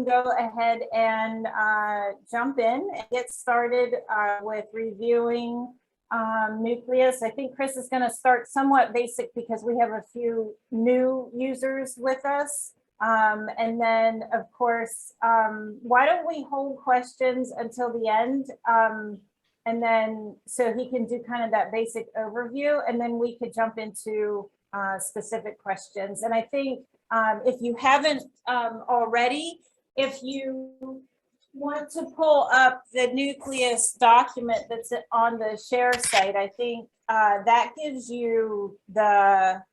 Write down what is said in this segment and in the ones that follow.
go ahead and jump in and get started with reviewing Nucleus. I think Chris is going to start somewhat basic because we have a few new users with us. And then, of course, why don't we hold questions until the end? And then so he can do kind of that basic overview, and then we could jump into specific questions. And I think if you haven't already, if you want to pull up the Nucleus document that's on the share site, I think that gives you the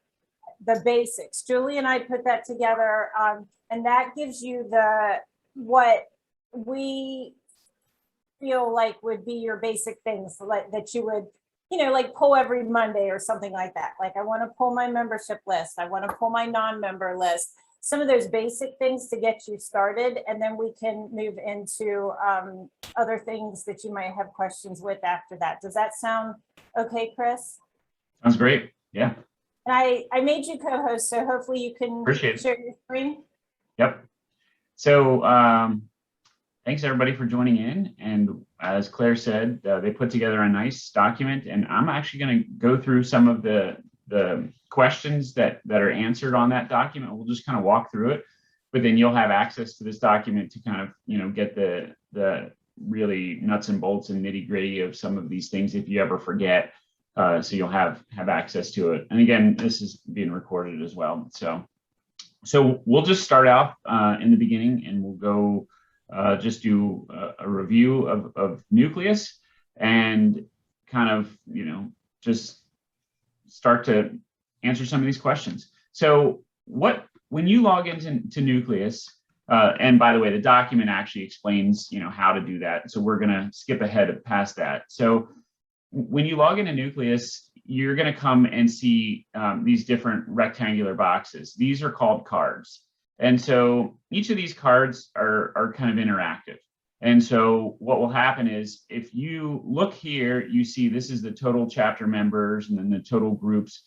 basics. Julie and I put that together, and that gives you what we feel like would be your basic things that you would, like pull every Monday or something like that. Like I want to pull my membership list. I want to pull my non-member list. Some of those basic things to get you started, and then we can move into other things that you might have questions with after that. Does that sound okay, Chris? Sounds great. Yeah. And I made you co-host, so hopefully you can share your screen. Yep. So thanks everybody for joining in. And as Claire said, they put together a nice document, and I'm actually going to go through some of the questions that are answered on that document. We'll just kind of walk through it, but then you'll have access to this document to kind of, get the really nuts and bolts and nitty gritty of some of these things if you ever forget. So you'll have access to it. And again, this is being recorded as well. So we'll just start off in the beginning, and we'll go just do a review of Nucleus and kind of, just start to answer some of these questions. So when you log into Nucleus, and by the way, the document actually explains, how to do that. So we're going to skip ahead past that. So when you log into Nucleus, you're going to come and see these different rectangular boxes. These are called cards. And so each of these cards are kind of interactive. And so what will happen is if you look here, you see this is the total chapter members and then the total groups.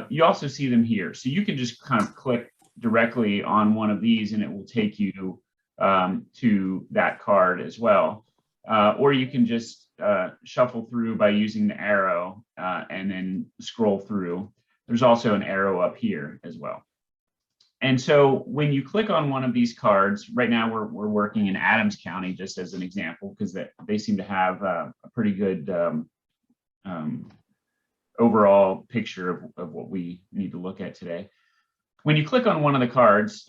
You also see them here. So you can just kind of click directly on one of these and it will take you to that card as well. Or you can just shuffle through by using the arrow and then scroll through. There's also an arrow up here as well. And so when you click on one of these cards, right now we're working in Adams County, just as an example, because they seem to have a pretty good overall picture of what we need to look at today. When you click on one of the cards,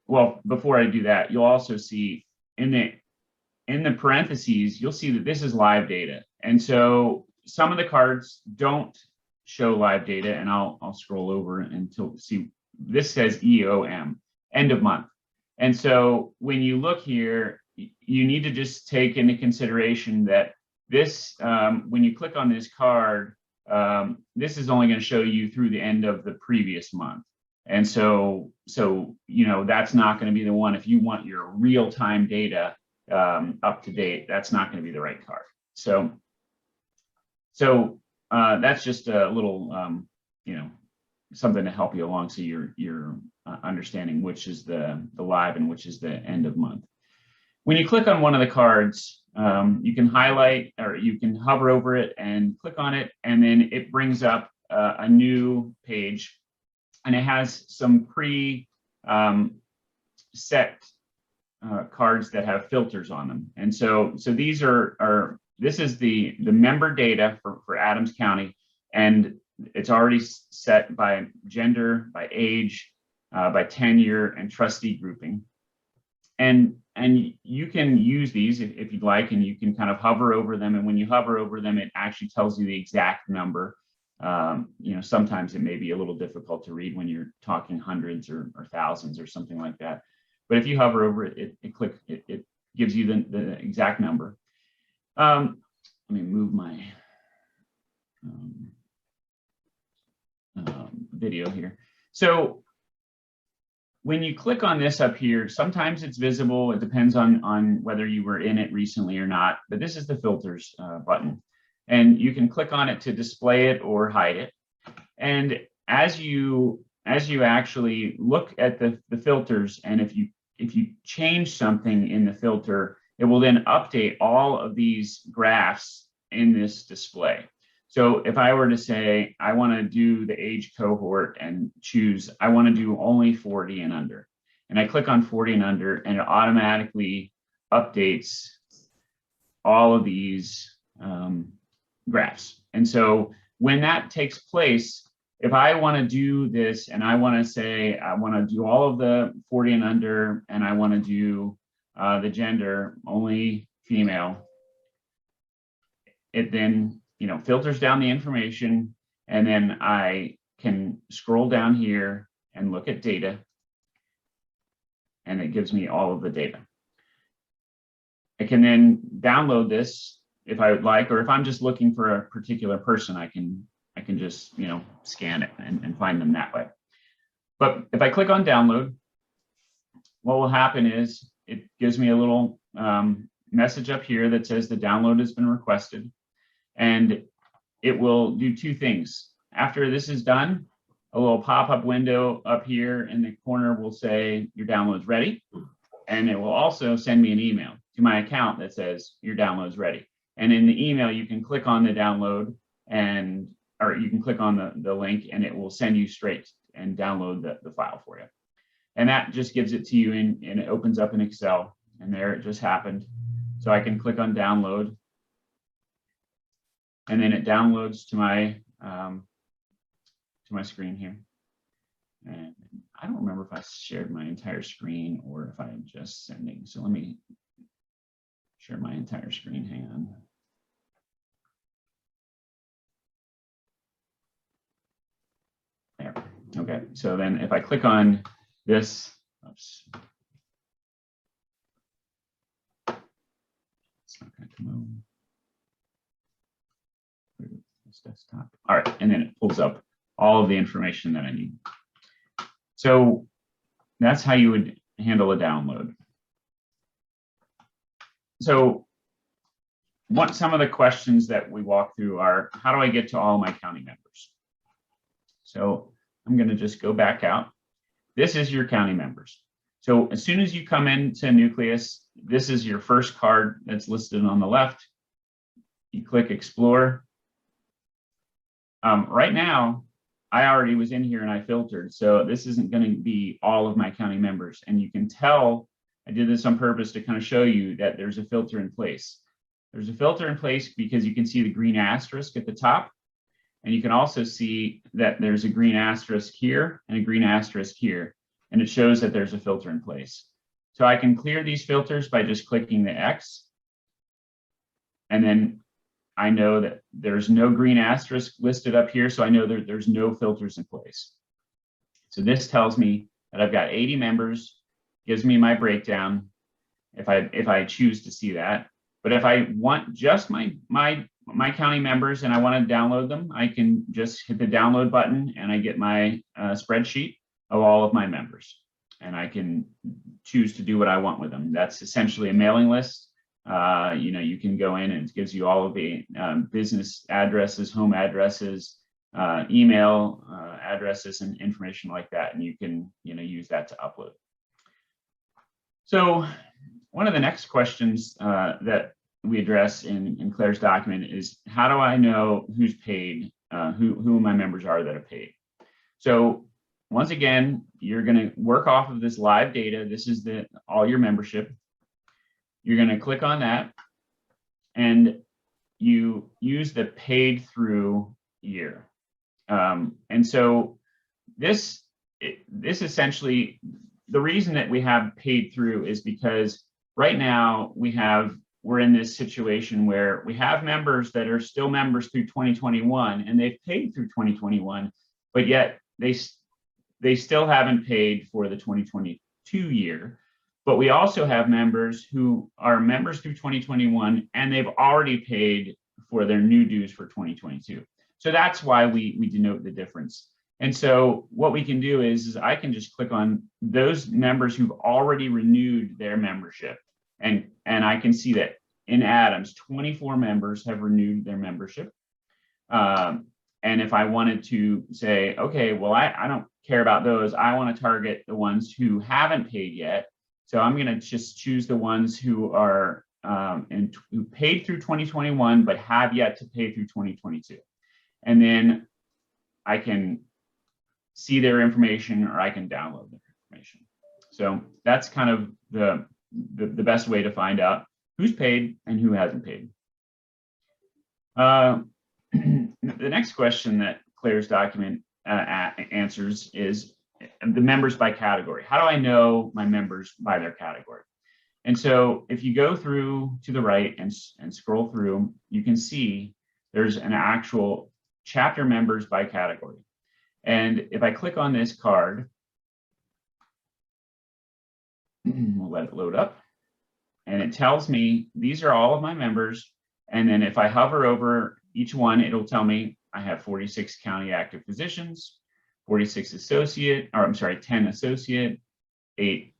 well, before I do that, you'll also see in the parentheses, you'll see that this is live data. And so some of the cards don't show live data, and I'll scroll over until see. This says EOM, end of month. And so when you look here, you need to just take into consideration that this, when you click on this card, this is only going to show you through the end of the previous month. And so that's not going to be the one. If you want your real-time data up to date, that's not going to be the right card. So that's just a little, something to help you along, so you're understanding which is the live and which is the end of month. When you click on one of the cards, you can highlight or you can hover over it and click on it, and then it brings up a new page, and it has some set cards that have filters on them. And so these this is the member data for Adams County, and it's already set by gender, by age, by tenure, and trustee grouping. And you can use these if you'd like, and you can kind of hover over them. And when you hover over them, it actually tells you the exact number. Sometimes it may be a little difficult to read when you're talking hundreds or thousands or something like that. But if you hover over it, it gives you the exact number. Let me move my video here. So when you click on this up here, sometimes it's visible. It depends on whether you were in it recently or not, but this is the filters button, and you can click on it to display it or hide it. And as you actually look at the filters, and if you if you change something in the filter, it will then update all of these graphs in this display. So if I were to say, I want to do the age cohort and choose, I want to do only 40 and under, and I click on 40 and under, and it automatically updates all of these graphs. And so when that takes place, if I want to do this and I want to say, I want to do all of the 40 and under, and I want to do the gender only female, it then, filters down the information, and then I can scroll down here and look at data, and it gives me all of the data. I can then download this if I would like, or if I'm just looking for a particular person, I can just, scan it and find them that way. But if I click on download, what will happen is it gives me a little message up here that says the download has been requested. And it will do two things. After this is done, a little pop-up window up here in the corner will say your download's ready. And it will also send me an email to my account that says your download's ready. And in the email, you can click on the download, or you can click on the link, and it will send you straight and download the file for you. And that just gives it to you and it opens up in Excel, and there it just happened. So I can click on download, and then it downloads to my screen here. And I don't remember if I shared my entire screen or if I'm just sending. So let me share my entire screen. Hang on. There. Okay. So then if I click on this, oops. It's not going to come over. This desktop. All right, and then it pulls up all of the information that I need. So that's how you would handle a download. So some of the questions that we walk through are, how do I get to all my county members? So I'm going to just go back out. This is your county members. So as soon as you come into Nucleus, this is your first card that's listed on the left. You click Explore. Right now, I already was in here and I filtered, so this isn't going to be all of my county members. And you can tell I did this on purpose to kind of show you that there's a filter in place. There's a filter in place because you can see the green asterisk at the top. And you can also see that there's a green asterisk here and a green asterisk here. And it shows that there's a filter in place. So I can clear these filters by just clicking the X. And then I know that there's no green asterisk listed up here, so I know that there's no filters in place. So this tells me that I've got 80 members, gives me my breakdown if I choose to see that. But if I want just my county members and I want to download them, I can just hit the download button and I get my spreadsheet of all of my members. And I can choose to do what I want with them. That's essentially a mailing list. You can go in and it gives you all of the business addresses, home addresses, email addresses, and information like that. And you can use that to upload. So one of the next questions that we address in Claire's document is, how do I know who's paid, who my members are that are paid? So once again, you're going to work off of this live data. This is all your membership. You're going to click on that, and you use the paid through year. And so this essentially, the reason that we have paid through is because right now we're in this situation where we have members that are still members through 2021, and they've paid through 2021, but yet they still haven't paid for the 2022 year. But we also have members who are members through 2021, and they've already paid for their new dues for 2022. So that's why we denote the difference. And so what we can do is I can just click on those members who've already renewed their membership. And I can see that in Adams, 24 members have renewed their membership. And if I wanted to say, okay, well, I don't care about those. I want to target the ones who haven't paid yet. So I'm going to just choose the ones who are who paid through 2021, but have yet to pay through 2022. And then I can see their information, or I can download their information. So that's kind of the best way to find out who's paid and who hasn't paid. The next question that Claire's document answers is the members by category. How do I know my members by their category? And so if you go through to the right and scroll through, you can see there's an actual chapter members by category. And if I click on this card, we'll let it load up, and it tells me these are all of my members. And then if I hover over each one, it'll tell me I have 46 county active physicians, 46 associate, or I'm sorry, 10 associate, 8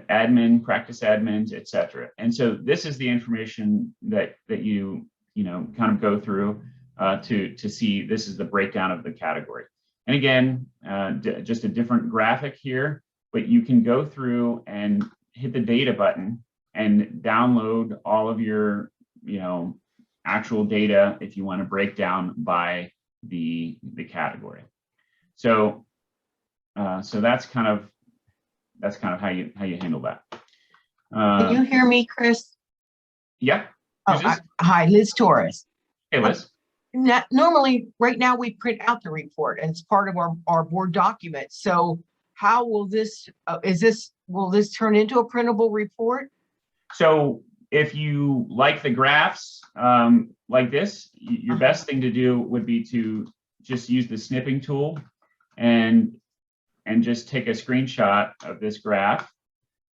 admin, practice admins, etc. And so this is the information that you kind of go through to see. This is the breakdown of the category. And again, just a different graphic here, but you can go through and hit the data button and download all of your, actual data if you want to break down by the category. So, so that's kind of how you handle that. Can you hear me, Chris? Yeah. Hi, Liz Torres. Hey, Liz. Normally, right now we print out the report and it's part of our board document. So how will this, will this turn into a printable report? So if you like the graphs like this, your best thing to do would be to just use the snipping tool and just take a screenshot of this graph.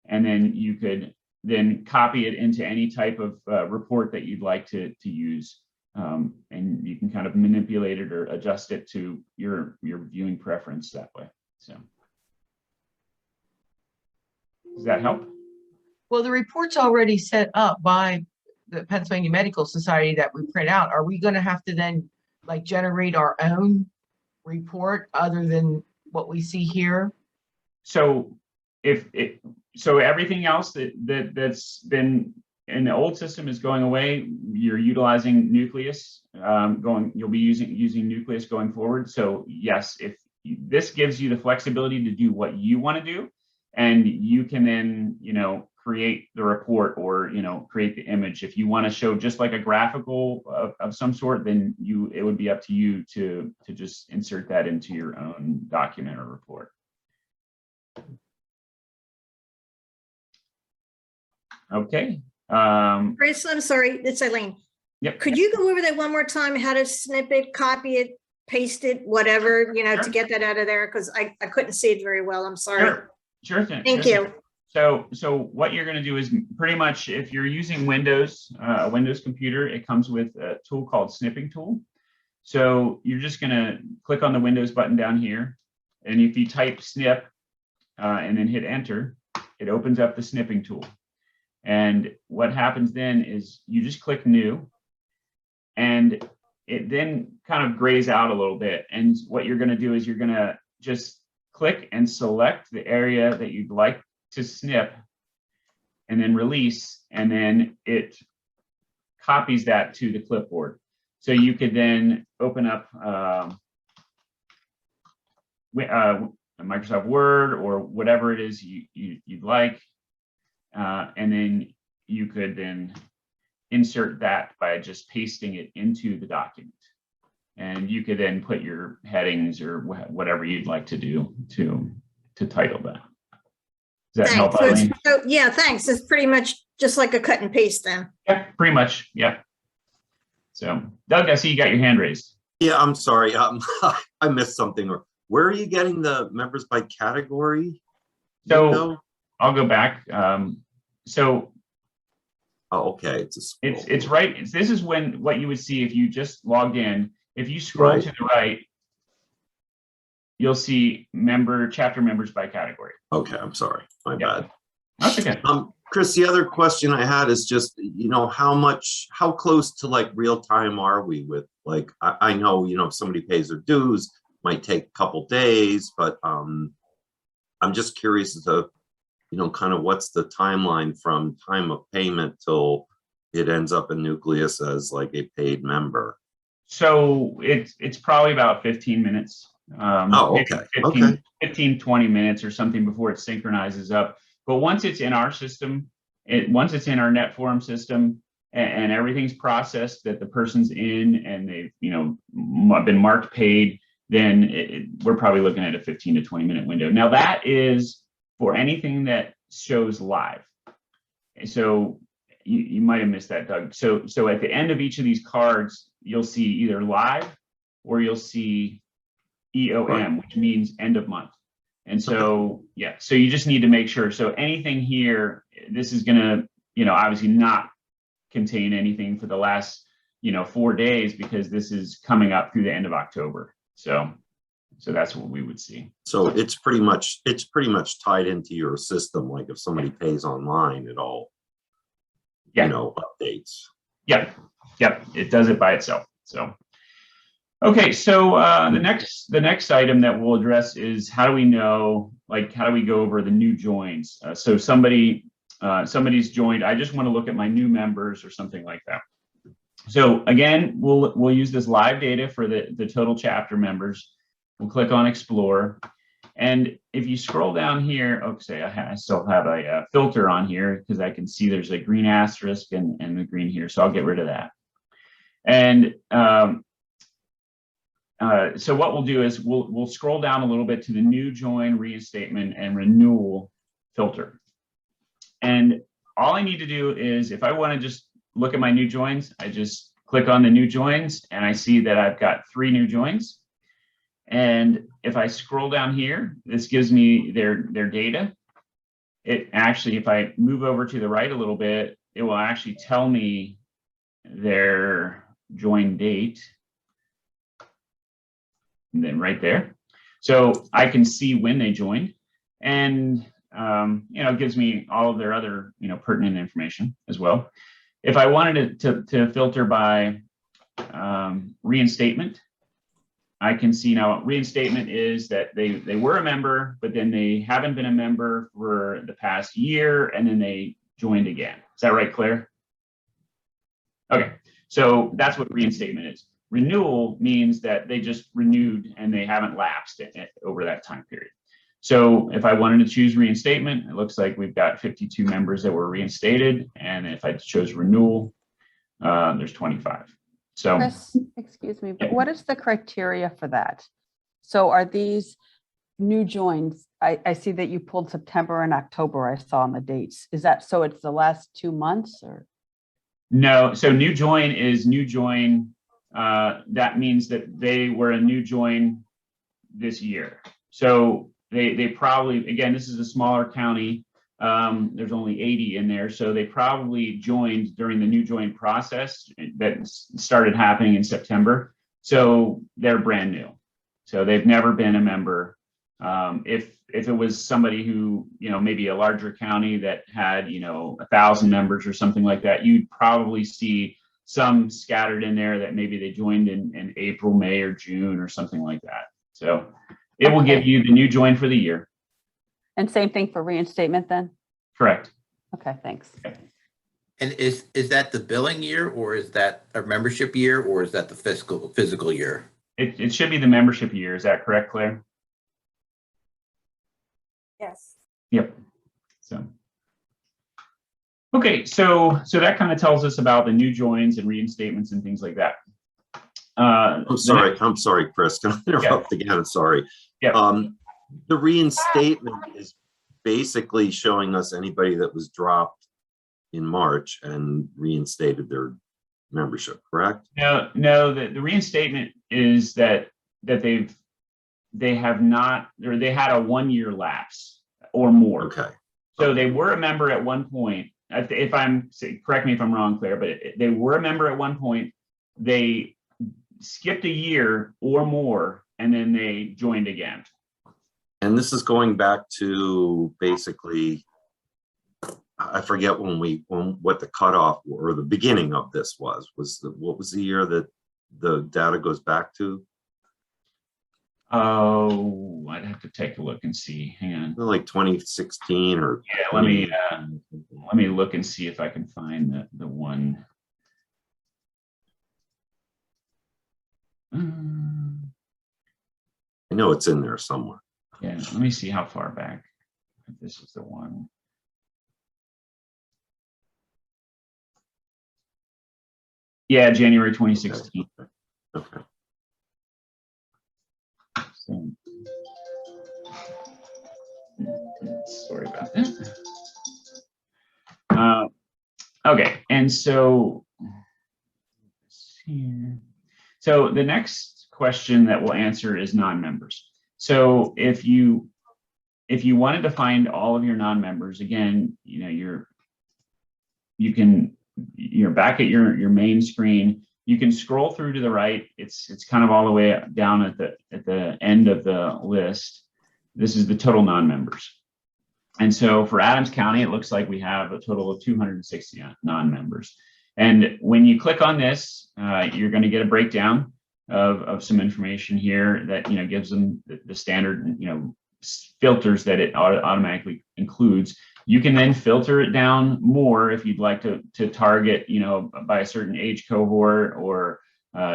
And then you could then copy it into any type of report that you'd like to use. And you can kind of manipulate it or adjust it to your viewing preference that way. So does that help? Well, the report's already set up by the Pennsylvania Medical Society that we print out. Are we going to have to then like generate our own report other than what we see here? So so everything else that's been in the old system is going away. You're utilizing Nucleus you'll be using Nucleus going forward. So yes, if this gives you the flexibility to do what you want to do, and you can then, create the report or, create the image. If you want to show just like a graphical of some sort, then it would be up to you to just insert that into your own document or report. Okay. Chris, I'm sorry, it's Eileen. Yep. Could you go over that one more time, how to snip it, copy it, paste it, whatever, Sure. to get that out of there? Because I couldn't see it very well. I'm sorry. Sure thing. Thank you. So what you're going to do is pretty much, if you're using Windows, a Windows computer, it comes with a tool called Snipping Tool. So you're just going to click on the Windows button down here. And if you type snip and then hit enter, it opens up the snipping tool. And what happens then is you just click new, and it then kind of grays out a little bit. And what you're going to do is you're going to just click and select the area that you'd like to snip, and then release, and then it copies that to the clipboard. So you could then open up Microsoft Word or whatever it is you'd like, and then you could then insert that by just pasting it into the document. And you could then put your headings or whatever you'd like to do to title that. Does that help, Eileen? So, yeah, thanks. It's pretty much just like a cut and paste then. Yeah, pretty much. Yeah. So, Doug, I see you got your hand raised. Yeah, I'm sorry. I missed something. Where are you getting the members by category? So I'll go back. So oh, okay. It's right. This is what you would see if you just logged in. If you scroll to the right, you'll see chapter members by category. Okay, I'm sorry. My bad. That's okay. Chris, the other question I had is just, how close to like real time are we with, like, I know, if somebody pays their dues, might take a couple days, but I'm just curious as to kind of what's the timeline from time of payment till it ends up in Nucleus as like a paid member? So it's probably about 15 minutes. Oh, Maybe okay. 15, Okay. 15, 20 minutes or something before it synchronizes up. But once it's in our system, once it's in our NetForum system and everything's processed that the person's in and they've, been marked paid, then we're probably looking at a 15 to 20 minute window. Now that is for anything that shows live. So you might have missed that, Doug. So at the end of each of these cards, you'll see either live or you'll see EOM, which means end of month. And so, yeah, so you just need to make sure. So anything here, this is going to, obviously not contain anything for the last, 4 days, because this is coming up through the end of October. So that's what we would see. So it's pretty much tied into your system. Like if somebody pays online, it all, updates. Yep. It does it by itself. So, okay. So the next item that we'll address is how do we know, how do we go over the new joins? So somebody's joined. I just want to look at my new members or something like that. So again, we'll use this live data for the total chapter members. We'll click on Explore. And if you scroll down here, I still have a filter on here because I can see there's a green asterisk and the green here. So I'll get rid of that. And so what we'll do is we'll scroll down a little bit to the new join, reinstatement, and renewal filter. And all I need to do is, if I want to just look at my new joins, I just click on the new joins and I see that I've got 3 new joins. And if I scroll down here, this gives me their data. It actually, if I move over to the right a little bit, it will actually tell me their join date. And then right there. So I can see when they joined. And it gives me all of their other, pertinent information as well. If I wanted to filter by reinstatement, I can see now reinstatement is that they were a member, but then they haven't been a member for the past year, and then they joined again. Is that right, Claire? Okay, so that's what reinstatement is. Renewal means that they just renewed and they haven't lapsed over that time period. So if I wanted to choose reinstatement, it looks like we've got 52 members that were reinstated. And if I chose renewal, there's 25. So, Chris, excuse me, but what is the criteria for that? So are these new joins? I see that you pulled September and October, I saw on the dates. Is that so it's the last 2 months or? No, so new join is new join. That means that they were a new join this year. So they probably, again, this is a smaller county. There's only 80 in there. So they probably joined during the new join process that started happening in September. So they're brand new. So they've never been a member. If it was somebody who, maybe a larger county that had, 1,000 members or something like that, you'd probably see some scattered in there that maybe they joined in April, May, or June or something like that. So it will give you the new join for the year. And same thing for reinstatement then? Correct. Okay, thanks. Okay. And is that the billing year, or is that a membership year, or is that the physical year? It should be the membership year. Is that correct, Claire? Yes. Yep. So. Okay, so that kind of tells us about the new joins and reinstatements and things like that. I'm sorry, Chris. Can I interrupt again? Sorry. Yeah. The reinstatement is basically showing us anybody that was dropped in March and reinstated their membership, correct? No, the reinstatement is that they have not, or they had a 1-year lapse or more. Okay. So they were a member at one point. If I'm, correct me if I'm wrong, Claire, but they were a member at one point. They skipped a year or more, and then they joined again. And this is going back to basically, I forget what the cutoff or the beginning of this was. What was the year that the data goes back to? Oh, I'd have to take a look and see. Hang on. Like 2016 or. Yeah, let me look and see if I can find the one. I know it's in there somewhere. Yeah, let me see how far back. If this is the one. Yeah, January 2016. Okay. So, sorry about that. Okay, and so here. So the next question that we'll answer is non-members. So if you wanted to find all of your non-members, again, you know, you're back at your main screen. You can scroll through to the right. It's kind of all the way down at the end of the list. This is the total non-members. And so for Adams County, it looks like we have a total of 260 non-members. And when you click on this, you're going to get a breakdown of some information here that, you know, gives them the standard, you know, filters that it automatically includes. You can then filter it down more if you'd like to target, you know, by a certain age cohort or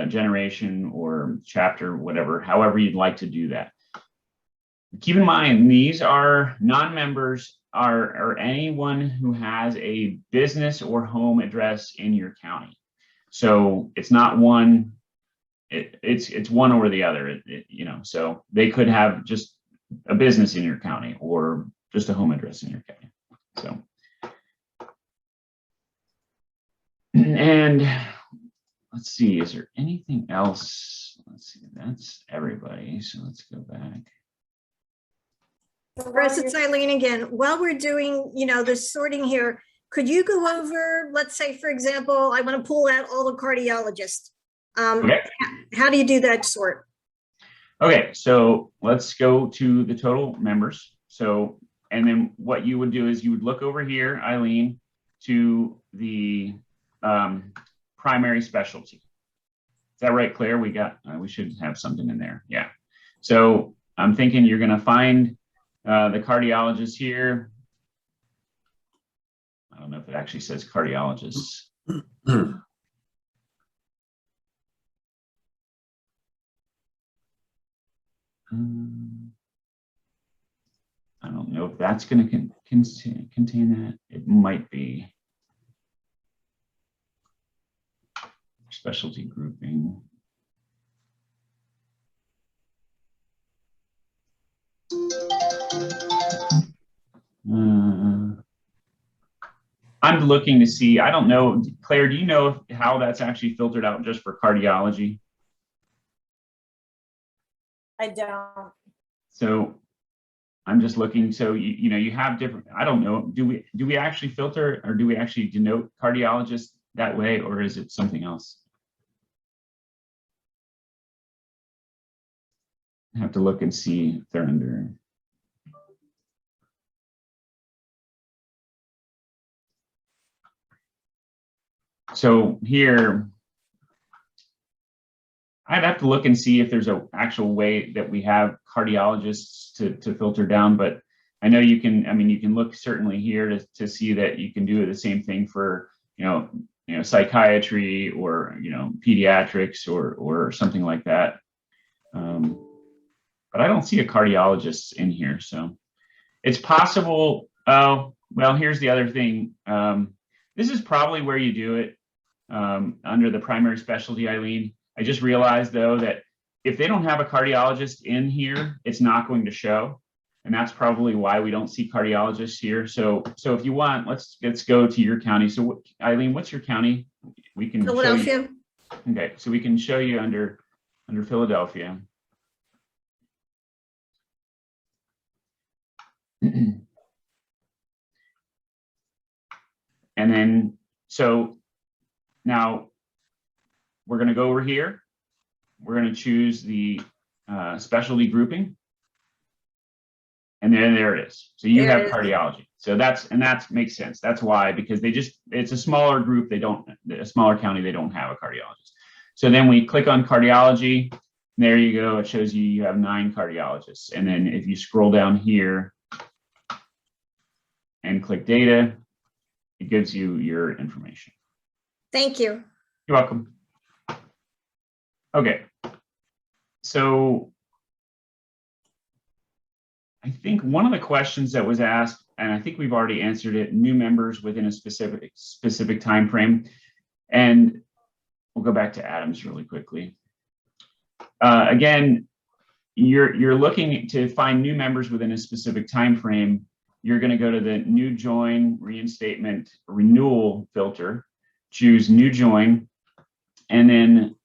generation or chapter, whatever, however you'd like to do that. Keep in mind, these are non-members are anyone who has a business or home address in your county. So it's not one, it's one or the other, you know, so they could have just a business in your county or just a home address in your county. So, and let's see, is there anything else? Let's see, that's everybody. So let's go back. Chris, it's Eileen again. While we're doing, you know, this sorting here, could you go over, let's say, for example, I want to pull out all the cardiologists. Okay. How do you do that sort? Okay, so let's go to the total members. So, and then what you would do is you would look over here, Eileen, to the primary specialty. Is that right, Claire? We should have something in there. Yeah. So I'm thinking you're going to find the cardiologist here. I don't know if it actually says cardiologists. I don't know if that's going to contain that. It might be. Specialty grouping. I'm looking to see, I don't know, Claire, do you know how that's actually filtered out just for cardiology? I don't. So I'm just looking, so you know, you have different, I don't know, do we actually filter or do we actually denote cardiologists that way, or is it something else? I have to look and see if they're under. So here, I'd have to look and see if there's an actual way that we have cardiologists to filter down, but I know you can, I mean, you can look certainly here to see that you can do the same thing for, you know, psychiatry or, you know, pediatrics or something like that. But I don't see a cardiologist in here, so it's possible. Oh, well, here's the other thing. This is probably where you do it under the primary specialty, Eileen. I just realized though that if they don't have a cardiologist in here, it's not going to show. And that's probably why we don't see cardiologists here. So if you want, let's go to your county. So Eileen, what's your county? We can Philadelphia. Okay, so we can show you under Philadelphia. And then, so now we're going to go over here. We're going to choose the specialty grouping. And then there it is. So you have cardiology. So that makes sense. That's why, because it's a smaller group. A smaller county, they don't have a cardiologist. So then we click on cardiology There you go. It shows you have 9 cardiologists. And then if you scroll down here and click data, it gives you your information. Thank you. You're welcome. Okay. So I think one of the questions that was asked, and I think we've already answered it, new members within a specific time frame. And we'll go back to Adams really quickly. Again, you're looking to find new members within a specific time frame. You're going to go to the new join, reinstatement, renewal filter, choose new join, and then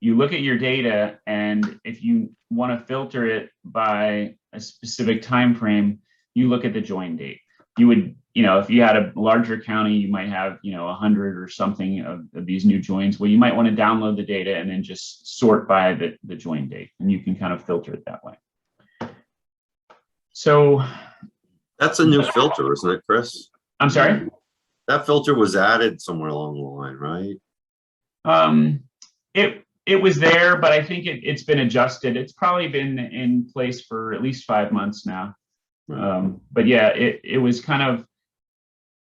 you look at your data, and if you want to filter it by a specific time frame, you look at the join date. You would, if you had a larger county, you might have, 100 or something of these new joins. Well, you might want to download the data and then just sort by the join date, and you can kind of filter it that way. So That's a new filter, isn't it, Chris? I'm sorry? That filter was added somewhere along the line, right? It was there, but I think it's been adjusted. It's probably been in place for at least 5 months now. But yeah, it was kind of,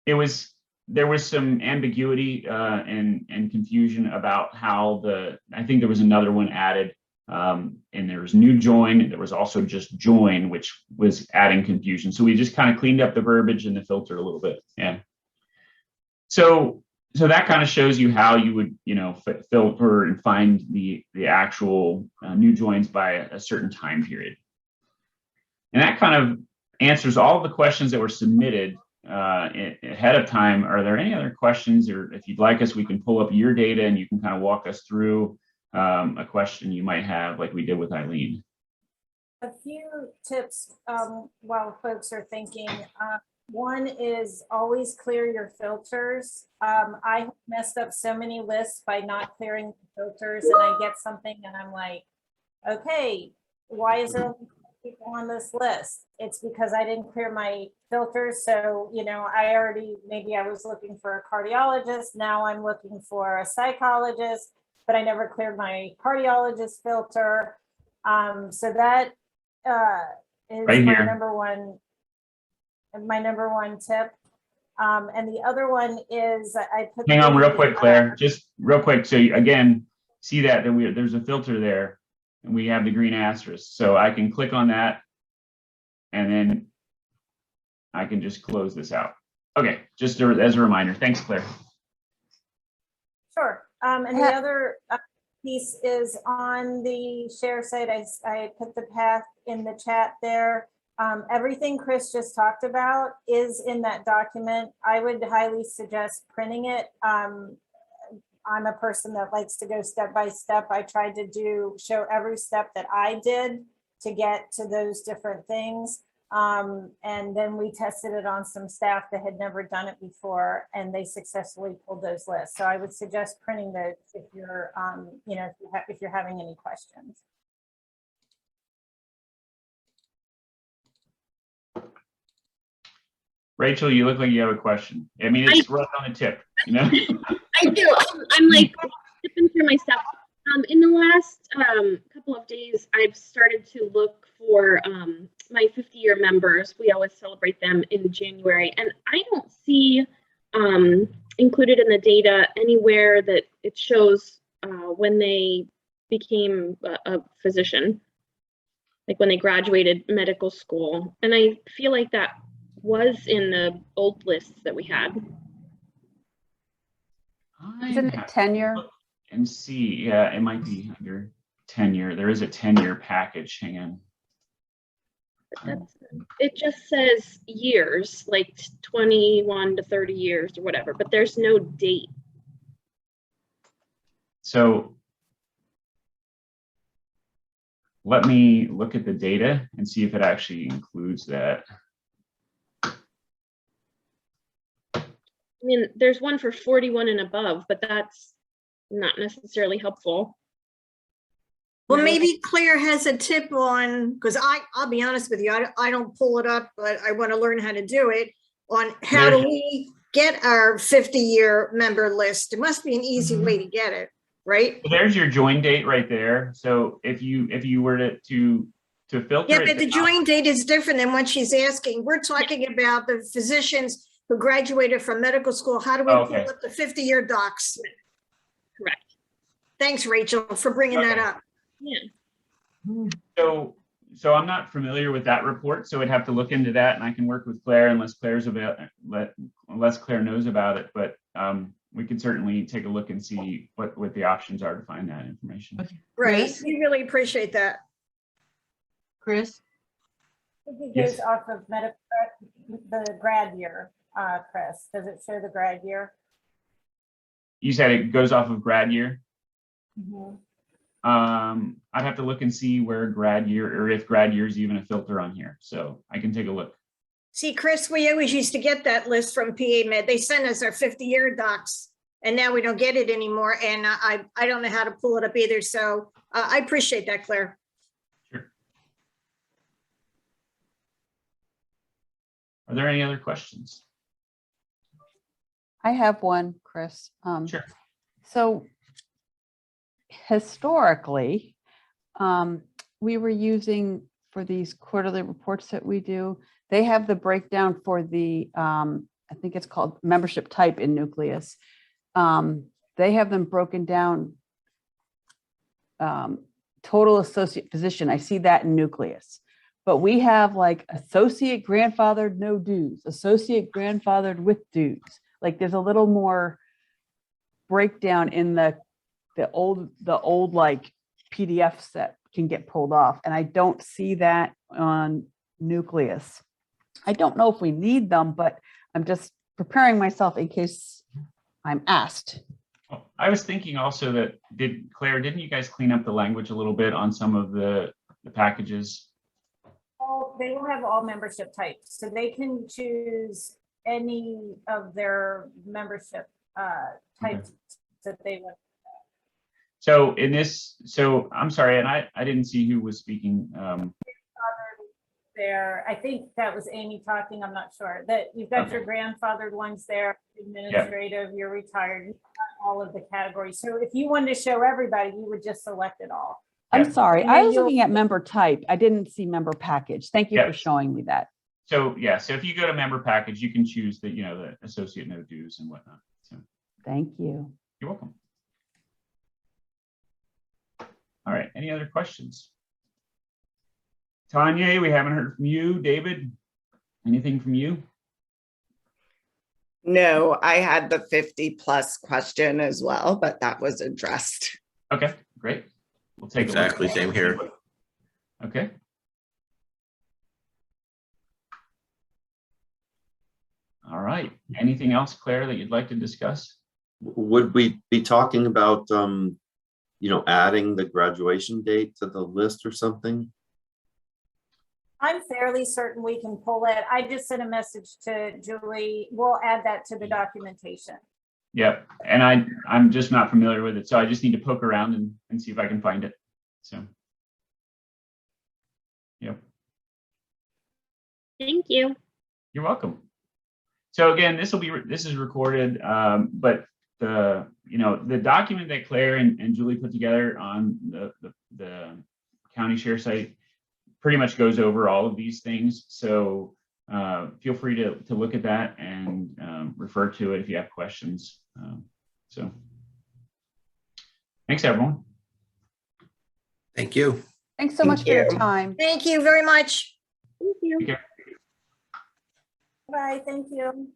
there was some ambiguity and confusion about how I think there was another one added, and there was new join. There was also just join, which was adding confusion. So we just kind of cleaned up the verbiage and the filter a little bit. Yeah. So that kind of shows you how you would, filter and find the actual new joins by a certain time period. And that kind of answers all of the questions that were submitted ahead of time. Are there any other questions, or if you'd like us, we can pull up your data and you can kind of walk us through a question you might have, like we did with Eileen. A few tips while folks are thinking. One is always clear your filters. I messed up so many lists by not clearing the filters, and I get something and I'm like, okay, why is there only people on this list? It's because I didn't clear my filters. So, maybe I was looking for a cardiologist. Now I'm looking for a psychologist, but I never cleared my cardiologist filter. So that is Right my here. number one tip. And the other one is I put. Hang on real quick, Claire, just real quick. So you, again, see that there's a filter there and we have the green asterisk. So I can click on that and then I can just close this out. Okay, just as a reminder. Thanks, Claire. Sure. And the other piece is on the share site. I put the path in the chat there. Everything Chris just talked about is in that document. I would highly suggest printing it. I'm a person that likes to go step by step. I tried to show every step that I did to get to those different things. And then we tested it on some staff that had never done it before, and they successfully pulled those lists. So I would suggest printing those if you're, if you're having any questions. Rachel, you look like you have a question. I mean, it's right on the tip, I do. I'm like flipping through my stuff. In the last couple of days, I've started to look for my 50-year members. We always celebrate them in January, and I don't see included in the data anywhere that it shows when they became a physician, like when they graduated medical school. And I feel like that was in the old lists that we had. Isn't it tenure? And see, yeah, it might be under tenure. There is a 10-year package. Hang on. It just says years, like 21 to 30 years or whatever, but there's no date. So let me look at the data and see if it actually includes that. I mean, there's one for 41 and above, but that's not necessarily helpful. Well, maybe Claire has a tip on, because I'll be honest with you, I don't pull it up, but I want to learn how to do it, on how do we get our 50-year member list. It must be an easy way to get it. right? So there's your join date right there. So if you were to filter Yeah, it but the down- join date is different than what she's asking. We're talking about the physicians who graduated from medical school. How do we pull Okay. up the 50-year docs? Correct. Thanks, Rachel, for bringing that Okay. up. Yeah. So I'm not familiar with that report, so I'd have to look into that, and I can work with Claire unless unless Claire knows about it. But we could certainly take a look and see what the options are to find that information. Okay. Right, Chris? we really appreciate that. Chris? I think it Yes. goes off of the grad year, Chris. Does it show the grad year? You said it goes off of grad year. Mhm. I'd have to look and see where grad year, or if grad year is even a filter on here. So I can take a look. See, Chris, we always used to get that list from PA Med. They sent us our 50-year docs, and now we don't get it anymore. And I don't know how to pull it up either. So I appreciate that, Claire. Sure. Are there any other questions? I have one, Chris. Sure. So historically, we were using for these quarterly reports that we do, they have the breakdown for the, I think it's called membership type in Nucleus. They have them broken down, total associate position. I see that in Nucleus. But we have like associate grandfathered, no dues, associate grandfathered with dues. Like there's a little more breakdown in the old like PDFs that can get pulled off. And I don't see that on Nucleus. I don't know if we need them, but I'm just preparing myself in case I'm asked. Well, I was thinking also that, Claire, didn't you guys clean up the language a little bit on some of the packages? They will have all membership types, so they can choose any of their membership types that they want. So in this, so I'm sorry, and I didn't see who was speaking. There, I think that was Amy talking, I'm not sure, that you've got your grandfathered ones there, administrative, you're retired, you've got all of the categories. So if you wanted to show everybody, you would just select it all. I'm Yeah. sorry, And I then was you'll- looking at member type. I didn't see member package. Thank you for Yes. showing me that. So yeah, so if you go to member package, you can choose the, the associate no dues and whatnot. So Thank you. you're welcome. All right, any other questions? Tanya, we haven't heard from you. David, anything from you? No, I had the 50+ question as well, but that was addressed. Okay, great. We'll take Exactly, a look. same here. Okay. All right. Anything else, Claire, that you'd like to discuss? Would we be talking about, adding the graduation date to the list or something? I'm fairly certain we can pull it. I just sent a message to Julie. We'll add that to the documentation. Yep. And I'm just not familiar with it, so I just need to poke around and see if I can find it. So, yep. Thank you. You're welcome. So again, this is recorded, but the document that Claire and Julie put together on the county share site pretty much goes over all of these things. So feel free to look at that and refer to it if you have questions. So thanks, everyone. Thank you. Thanks so much for your you. time. Thank you very much. Thank you. Take care. Bye, thank you.